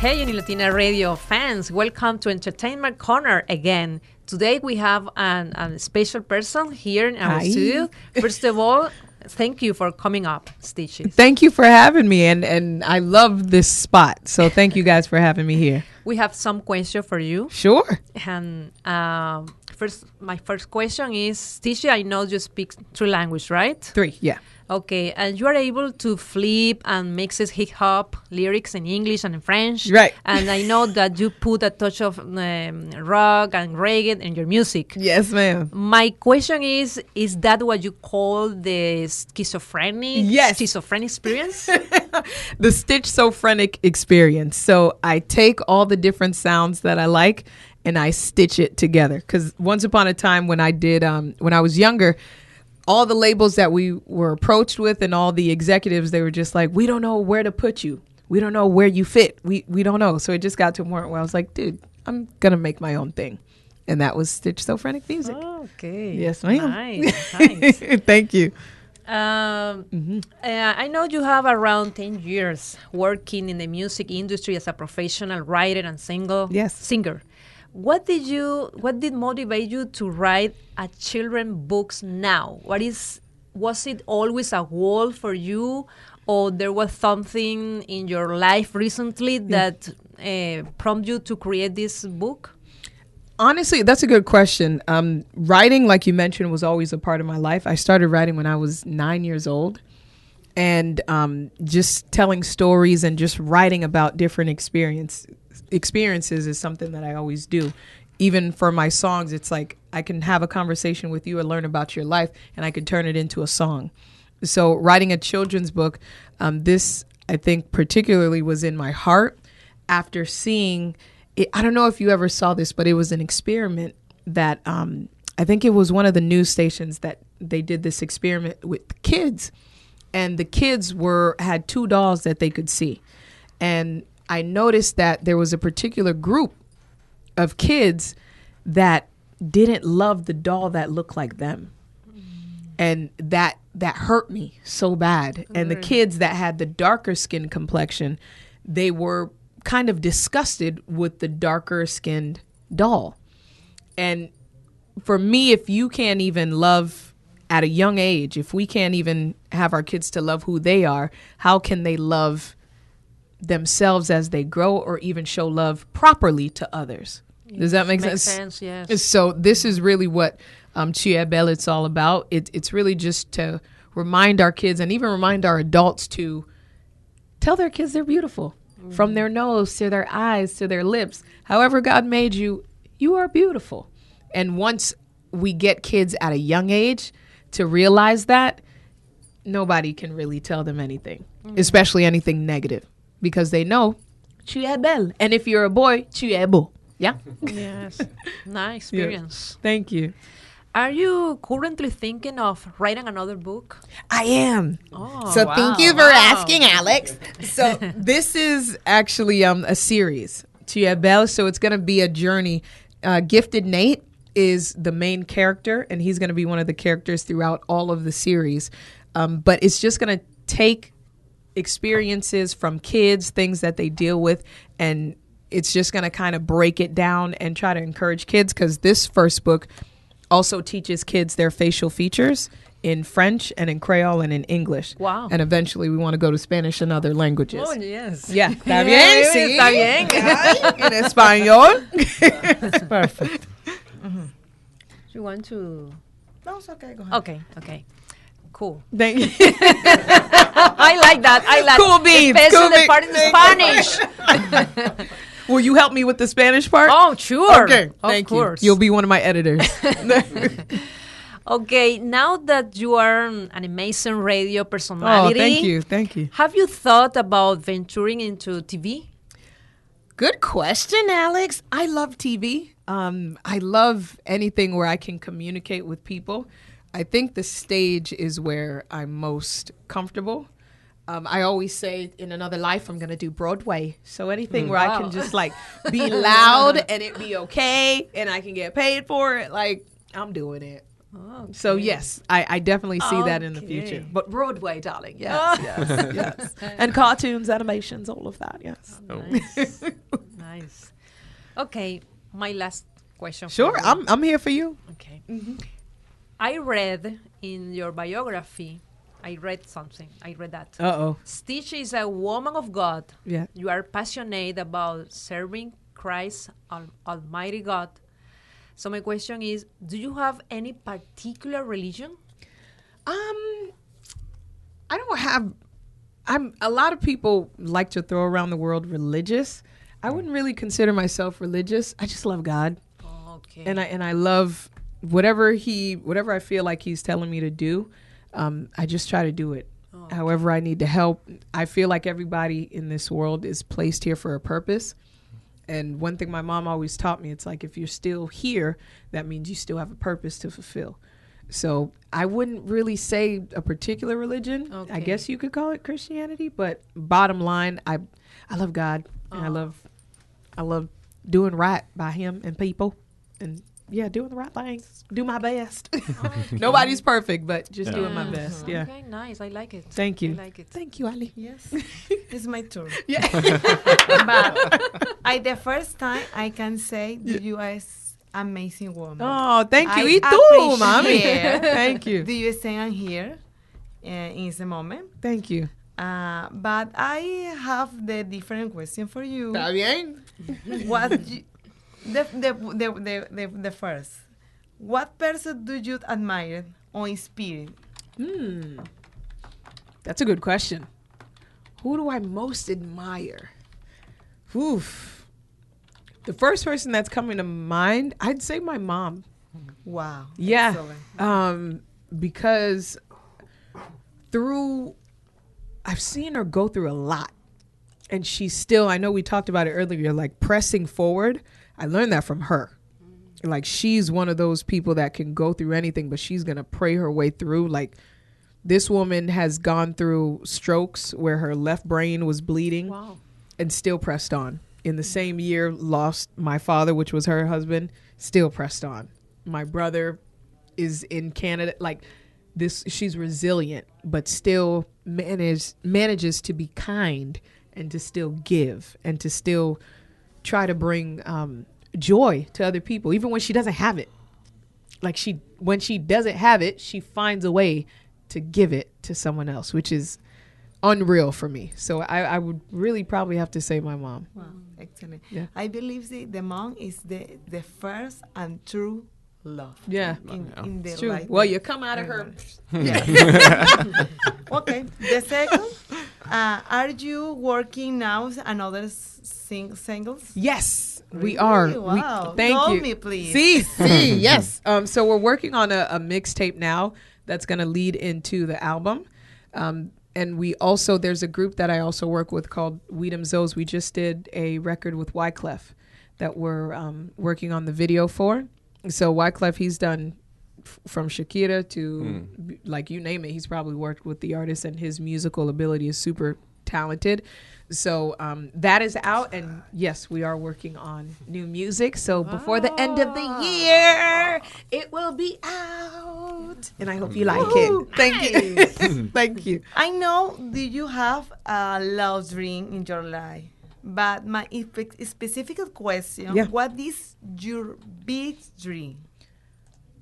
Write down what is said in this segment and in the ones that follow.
Hey, Unilatina Radio fans, welcome to Entertainment Corner again. Today we have a special person here in our studio. First of all, thank you for coming up, Stichiz. Thank you for having me, and I love this spot. So thank you guys for having me here. We have some questions for you. Sure. And my first question is, Stichiz, I know you speak 3 languages, right? 3, yeah. Okay, and you are able to flip and mixes hip-hop lyrics in English and in French. Right. And I know that you put a touch of rock and reggae in your music. Yes, ma'am. My question is that what you call the schizophrenic experience? The Stichophrenic experience. So I take all the different sounds that I like and I stitch it together. Because once upon a time when I did, when I was younger, all the labels that we were approached with and all the executives, they were just like, we don't know where to put you. We don't know where you fit. We don't know. So it just got to a point where I was like, dude, I'm going to make my own thing. And that was Stichophrenic music. Okay. Yes, ma'am. Nice. Thank you. I know you have around 10 years working in the music industry as a professional writer and singer. What did motivate you to write a children books now? Was it always a goal for you, or there was something in your life recently that prompted you to create this book? Honestly, that's a good question. Writing, like you mentioned, was always a part of my life. I started writing when I was 9 years old, and just telling stories and just writing about different experiences is something that I always do. Even for my songs, it's like I can have a conversation with you and learn about your life, and I can turn it into a song. So writing a children's book, this I think particularly was in my heart after seeing it. I don't know if you ever saw this, but it was an experiment that I think it was one of the news stations that they did this experiment with kids, and the kids had 2 dolls that they could see. And I noticed that there was a particular group of kids that didn't love the doll that looked like them. And that hurt me so bad. And the kids that had the darker skin complexion, they were kind of disgusted with the darker skinned doll. And for me, if you can't even love at a young age, if we can't even have our kids to love who they are, how can they love themselves as they grow, or even show love properly to others? Does that make sense? Makes sense, yes. So this is really what Tu es belle, it's all about. It's really just to remind our kids and even remind our adults to tell their kids they're beautiful. From their nose to their eyes to their lips. However God made you, you are beautiful. And once we get kids at a young age to realize that, nobody can really tell them anything, especially anything negative. Because they know, tu es belle. And if you're a boy, tu es beau. Yeah? Yes. Nice experience. Yeah. Thank you. Are you currently thinking of writing another book? I am. Oh, so wow, thank you for asking, Alex. So this is actually a series, Tu es belle. So it's going to be a journey. Gifted Nate is the main character, and he's going to be one of the characters throughout all of the series. But it's just going to take experiences from kids, things that they deal with, and it's just going to kind of break it down and try to encourage kids, because this first book also teaches kids their facial features in French and in Creole and in English. Wow. And eventually we want to go to Spanish and other languages. Oh, yes. Yeah. Está bien, sí. Está bien. En español. Perfect. You want to... No, it's okay. Go ahead. Okay. Cool. Thank you. I like that. Cool beans. Especially the part in Spanish. Will you help me with the Spanish part? Oh, sure. Okay. Thank you. You'll be one of my editors. Okay. Now that you are an amazing radio personality. Oh, thank you. Have you thought about venturing into TV? Good question, Alex. I love TV. I love anything where I can communicate with people. I think the stage is where I'm most comfortable. I always say in another life, I'm going to do Broadway. So anything where I can just like be loud and it be okay and I can get paid for it, like I'm doing it. Okay. So yes, I definitely see that in the future. But Broadway, darling, yes, yes. And cartoons, animations, all of that, yes. Nice. Nice. Okay, my last question. Sure, I'm here for you. Okay. I read in your biography, I read that. Stitch is a woman of God. Yeah. You are passionate about serving Christ, Almighty God. So my question is, do you have any particular religion? I don't have. A lot of people like to throw around the word religious. I wouldn't really consider myself religious. I just love God. Okay. And I love whatever I feel like he's telling me to do. I just try to do it. Okay. However I need to help. I feel like everybody in this world is placed here for a purpose. And one thing my mom always taught me, it's like if you're still here, that means you still have a purpose to fulfill. So I wouldn't really say a particular religion. Okay. I guess you could call it Christianity, but bottom line, I love God. And I love doing right by him and people, and doing the right things. Do my best. Okay. Nobody's perfect, but just doing my best. Yeah. Okay, nice. I like it. Thank you. I like it. Thank you, Ali. Yes. It's my turn. Yeah. But the first time I can say that you are amazing woman. Oh, thank you. I You too, mommy. appreciate Thank you. Do you stand here in the moment? Thank you. But I have the different question for you. Está bien. What the first? What person do you admire or inspire? That's a good question. Who do I most admire? Oof. The first person that's coming to mind, I'd say my mom. Wow. Yeah. Excellent. Because I've seen her go through a lot. And she's still, I know we talked about it earlier, like pressing forward. I learned that from her. Like she's one of those people that can go through anything, but she's going to pray her way through. Like this woman has gone through strokes where her left brain was bleeding. Wow. And still pressed on. In the same year, lost my father, which was her husband, still pressed on. My brother is in Canada. Like this, she's resilient, but still manages to be kind and to still give and to still try to bring joy to other people, even when she doesn't have it. Like when she doesn't have it, she finds a way to give it to someone else, which is unreal for me. So I would really probably have to say my mom. Wow, excellent. Yeah. I believe the mom is the first and true love. Yeah. In the it's true. life. Well, you come out of her. Yeah. Okay. The second, are you working now on other singles? Yes, really? we are. Wow. Thank Tell you. me, please. See, yes. So we're working on a mixtape now that's going to lead into the album. And we also, there's a group that I also work with called Weedham Zoes. We just did a record with Wyclef that we're working on the video for. So Wyclef, he's done from Shakira to like you name it. He's probably worked with the artist, and his musical ability is super talented. So that is out, and yes, we are working on new music. So before the end of the year, it will be out, and I hope you like it. Thank you. Thank you. I know that you have a love dream in your life, but my specific question, what is your big dream?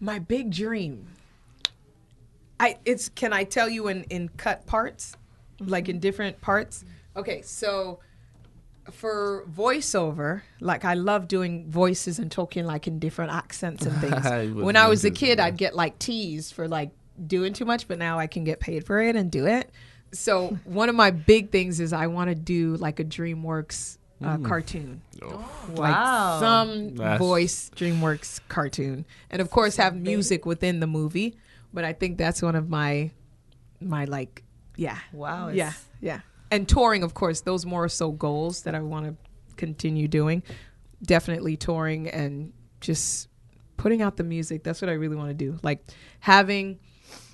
My big dream. Can I tell you in cut parts? Like in different parts? Okay, so for voiceover, like I love doing voices and talking like in different accents and things. When I was a kid, I'd get like teased for like doing too much, but now I can get paid for it and do it. So one of my big things is I want to do like a DreamWorks cartoon. Wow. Like some voice DreamWorks cartoon. And of course have music within the movie. But I think that's one of my like, yeah. Wow. Yeah. And touring, of course, those more so goals that I want to continue doing. Definitely touring and just putting out the music. That's what I really want to do. Like having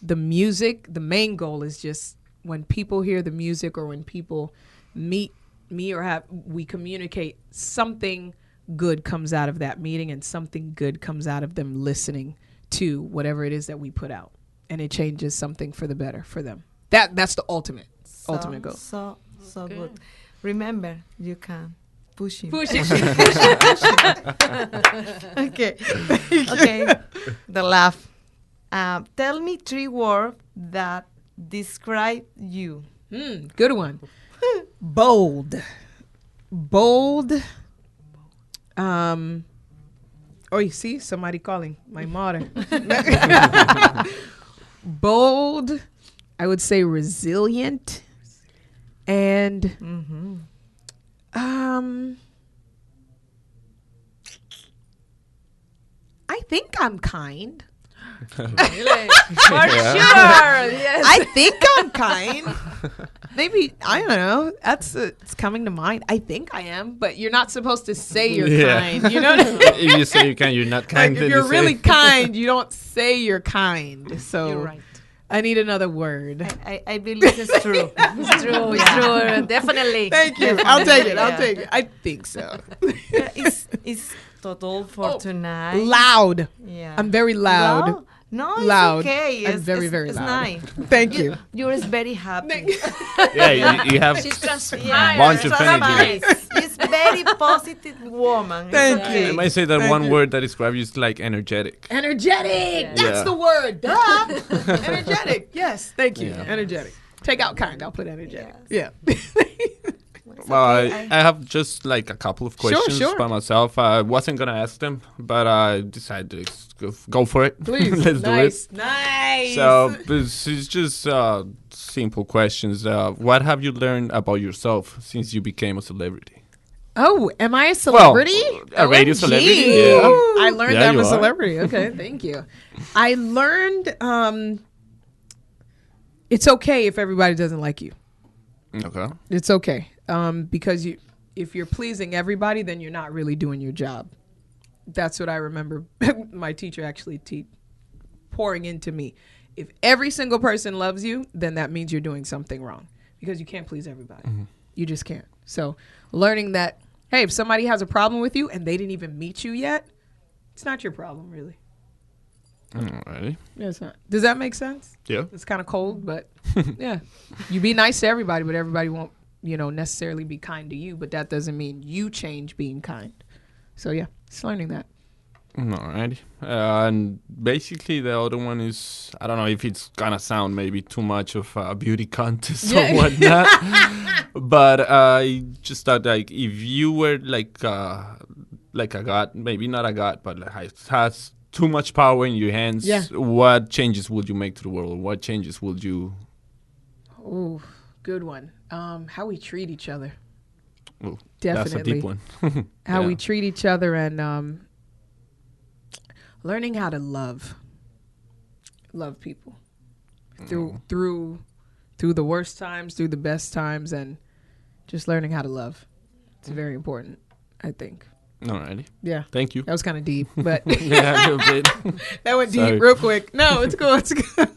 the music, the main goal is just when people hear the music or when people meet me or we communicate, something good comes out of that meeting and something good comes out of them listening to whatever it is that we put out, and it changes something for the better for them. That's the ultimate goal. So good. Remember, you can push him. Push it. Okay. Okay. The laugh. Tell me 3 words that describe you. Good one. Bold. Oh, you see somebody calling my mother. Bold. I would say resilient, and I think I'm kind. Really? For sure. Yes. I think I'm kind. Maybe, I don't know. It's coming to mind. I think I am, but you're not supposed to say you're kind. You know what I mean? If you say you're kind, you're not kind. Like if you're really kind, you don't say you're kind. So You're right. I need another word. I believe it's true. It's true. It's true. Definitely. Thank you. I'll take it. I think so. It's total for tonight. Loud. Yeah. I'm very loud. No, it's Loud. okay. I'm very, very it's loud. Nice. Thank you. You're very happy. Yeah, you have She's transparent. bunch of Nice. energy. She's very positive woman. Thank It's you. I okay. might say that Thank one you. word that describes you is like energetic. Energetic. That's Yeah. the word. Duh. Energetic. Yes. Thank you. Yeah. Energetic. Take out kind. I'll put energetic. Yes. Yeah. Well, okay. I have just like a couple of questions Sure. by myself. I wasn't gonna ask them, but I decided to go for it. Please. Let's do it. Nice. So this is just simple questions. What have you learned about yourself since you became a celebrity? Oh, am I a celebrity? a radio OMG. celebrity, yeah. I learned Yeah, that I'm you a are. celebrity. Okay, thank you. I learned it's okay if everybody doesn't like you. Okay. It's okay. Because if you're pleasing everybody, then you're not really doing your job. That's what I remember my teacher actually pouring into me. If every single person loves you, then that means you're doing something wrong, because you can't please everybody. You just can't. So learning that, hey, if somebody has a problem with you and they didn't even meet you yet, it's not your problem, really. Alrighty. Yeah, it's not. Does that make sense? Yeah. It's kind of cold, but yeah. You be nice to everybody, but everybody won't, necessarily be kind to you, but that doesn't mean you change being kind. So yeah, just learning that. Alrighty. And basically the other one is, I don't know if it's gonna sound maybe too much of a beauty contest or whatnot, but I just thought, like, if you were like a god, maybe not a god, but like has too much power in your hands, what changes would you make to the world? What changes would you... Ooh, good one. How we treat each other. Ooh, Definitely. that's a deep one. How we treat each other, and learning how to love people through the worst times, through the best times, and just learning how to love. It's very important, I think. Alrighty. Yeah. Thank you. That was kind of deep, but Yeah, a little bit. that went Sorry. deep real quick. No, it's cool. It's good.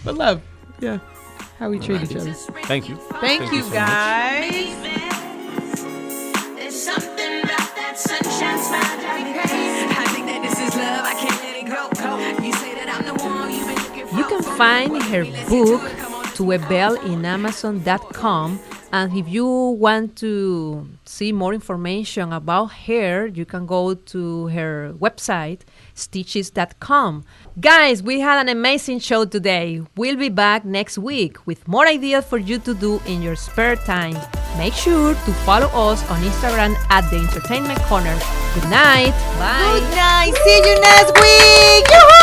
But love. Yeah. How we treat each other. Thank you. Thank you, so much. guys. There's something about that sunshine smile drive me crazy. I think that this is love. I can't let it go. You say that I'm the one you've been looking for. You can find her book, Tuebel, in Amazon.com. And if you want to see more information about her, you can go to her website, Stichiz.com. Guys, we had an amazing show today. We'll be back next week with more ideas for you to do in your spare time. Make sure to follow us on Instagram at The Entertainment Corner. Good night. Bye. Good night. See you next week. Yoo-hoo!